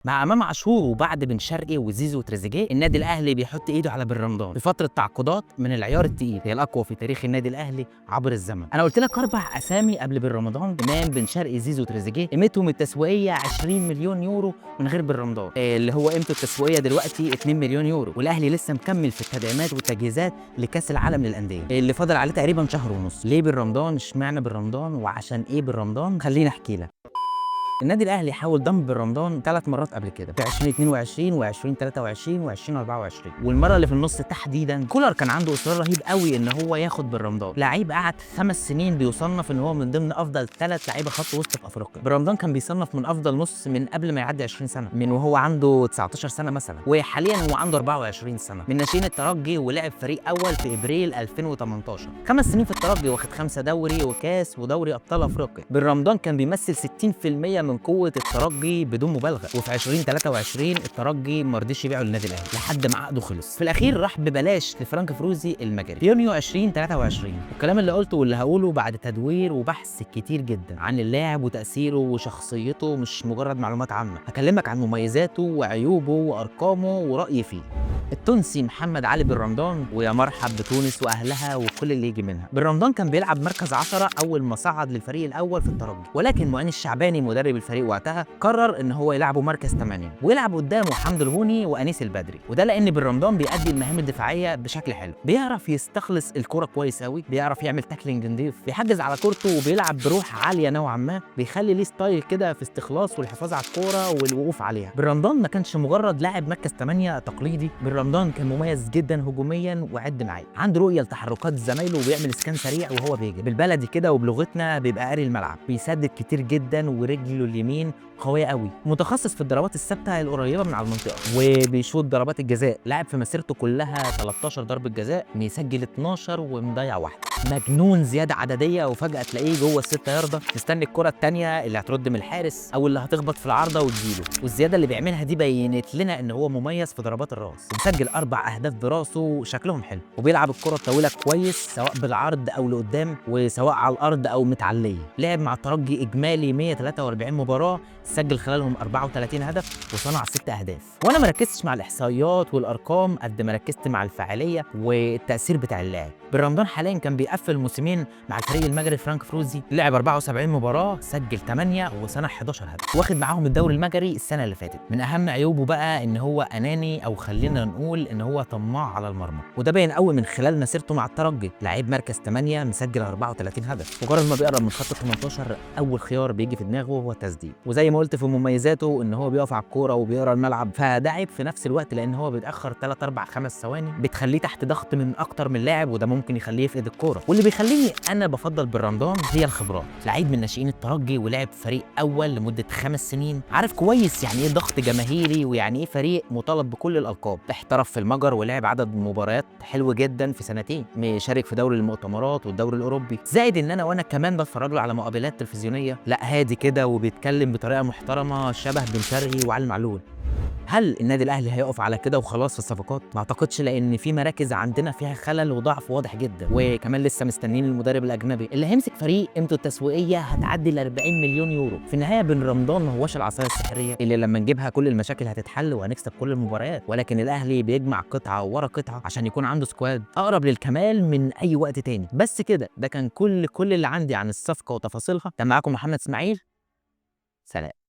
مع امام عاشور وبعد بن شرقي وزيزو وتريزيجيه، النادي الاهلي بيحط ايده على بن رمضان في فتره تعاقدات من العيار التقيل، هي الاقوى في تاريخ النادي الاهلي عبر الزمن. انا قلت لك 4 اسامي قبل بن رمضان: امام، بن شرقي، زيزو، تريزيجيه. قيمتهم التسويقيه 20 مليون يورو من غير بن رمضان، اللي هو قيمته التسويقيه دلوقتي 2 مليون يورو. والاهلي لسه مكمل في التدعيمات والتجهيزات لكاس العالم للانديه اللي فاضل عليه تقريبا شهر ونص. ليه بن رمضان؟ اشمعنى بن رمضان؟ وعشان ايه بن رمضان؟ خليني احكي لك. النادي الاهلي حاول ضم بن رمضان 3 مرات قبل كده، في 2022 و2023 و2024، والمره اللي في النص تحديدا كولر كان عنده اصرار رهيب قوي ان هو ياخد بن رمضان. لعيب قعد 5 سنين بيصنف ان هو من ضمن افضل 3 لعيبه خط وسط في افريقيا. بن رمضان كان بيصنف من افضل نص من قبل ما يعدي 20 سنه، من وهو عنده 19 سنه مثلا، وحاليا هو عنده 24 سنه، من ناشئين الترجي، ولعب فريق اول في ابريل 2018. 5 سنين في الترجي، واخد 5 دوري وكاس ودوري ابطال افريقيا. بن رمضان كان بيمثل 60% من قوه الترجي بدون مبالغه، وفي 2023 الترجي ما رضيش يبيعه للنادي الاهلي لحد ما عقده خلص. في الاخير راح ببلاش لفرانك فروزي المجري في يونيو 2023. والكلام اللي قلته واللي هقوله بعد تدوير وبحث كتير جدا عن اللاعب وتاثيره وشخصيته، مش مجرد معلومات عامه. هكلمك عن مميزاته وعيوبه وارقامه ورايي فيه. التونسي محمد علي بن رمضان، ويا مرحب بتونس واهلها وكل اللي يجي منها. بن رمضان كان بيلعب مركز 10 اول ما صعد للفريق الاول في الترجي، ولكن معين الشعباني مدرب الفريق وقتها قرر ان هو يلعبه مركز 8، ويلعب قدامه حمد الهوني وانيس البدري. وده لان بن رمضان بيأدي المهام الدفاعيه بشكل حلو، بيعرف يستخلص الكره كويس قوي، بيعرف يعمل تاكلينج نضيف، بيحجز على كورته، وبيلعب بروح عاليه نوعا ما، بيخلي ليه ستايل كده في استخلاص والحفاظ على الكوره والوقوف عليها. بن رمضان ما كانش مجرد لاعب مركز 8 تقليدي، بن رمضان كان مميز جدا هجوميا، وعد معايا عنده رؤيه لتحركات زمايله، وبيعمل اسكان سريع وهو بيجري، بالبلدي كده وبلغتنا بيبقى قاري الملعب، بيسدد كتير جدا، ورجله اليمين قويه قوي، متخصص في الضربات الثابته القريبه من على المنطقه، وبيشوط ضربات الجزاء. لاعب في مسيرته كلها 13 ضربه جزاء، بيسجل 12 ومضيع واحده. مجنون زياده عدديه، وفجاه تلاقيه جوه ال6 يارده مستني الكره الثانيه اللي هترد من الحارس او اللي هتخبط في العارضه وتجيله. والزياده اللي بيعملها دي بينت لنا ان هو مميز في ضربات الراس، ومسجل 4 اهداف براسه شكلهم حلو، وبيلعب الكره الطويله كويس سواء بالعرض او لقدام، وسواء على الارض او متعليه. لعب مع الترجي اجمالي 143 مباراه، سجل خلالهم 34 هدف وصنع 6 اهداف. وانا ما ركزتش مع الاحصائيات والارقام قد ما ركزت مع الفاعليه والتاثير بتاع اللاعب. بن رمضان حاليا كان بيقفل موسمين مع الفريق المجري فرانك فروزي، لعب 74 مباراه، سجل 8 وصنع 11 هدف، واخد معاهم الدوري المجري السنه اللي فاتت. من اهم عيوبه بقى ان هو اناني، او خلينا نقول ان هو طماع على المرمى، وده باين قوي من خلال مسيرته مع الترجي. لعيب مركز 8 مسجل 34 هدف، مجرد ما بيقرب من خط ال 18 اول خيار بيجي في دماغه هو التسديد. وزي ما قلت في مميزاته ان هو بيقف على الكوره وبيقرا الملعب، فده عيب في نفس الوقت لان هو بيتاخر 3 4 5 ثواني بتخليه تحت ضغط من اكتر من لاعب، وده ممكن يخليه يفقد الكوره. واللي بيخليني انا بفضل بن رمضان هي الخبرات. لعيب من ناشئين الترجي، ولعب فريق اول لمده 5 سنين، عارف كويس يعني ايه ضغط جماهيري، ويعني ايه فريق مطالب بكل الالقاب. احترف في المجر ولعب عدد مباريات حلو جدا في سنتين، شارك في دوري المؤتمرات والدوري الاوروبي. زائد ان وانا كمان بتفرج له على مقابلات تلفزيونيه، لا هادي كده وبيتكلم بطريقه محترمه شبه بن شرقي وعلي معلول. هل النادي الاهلي هيقف على كده وخلاص في الصفقات؟ ما اعتقدش، لان في مراكز عندنا فيها خلل وضعف واضح جدا، وكمان لسه مستنيين المدرب الاجنبي اللي هيمسك فريق قيمته التسويقيه هتعدي ال 40 مليون يورو. في النهايه بن رمضان ما هوش العصايه السحريه اللي لما نجيبها كل المشاكل هتتحل وهنكسب كل المباريات، ولكن الاهلي بيجمع قطعه ورا قطعه عشان يكون عنده سكواد اقرب للكمال من اي وقت تاني. بس كده، ده كان كل اللي عندي عن الصفقه وتفاصيلها. كان معاكم محمد اسماعيل، سلام.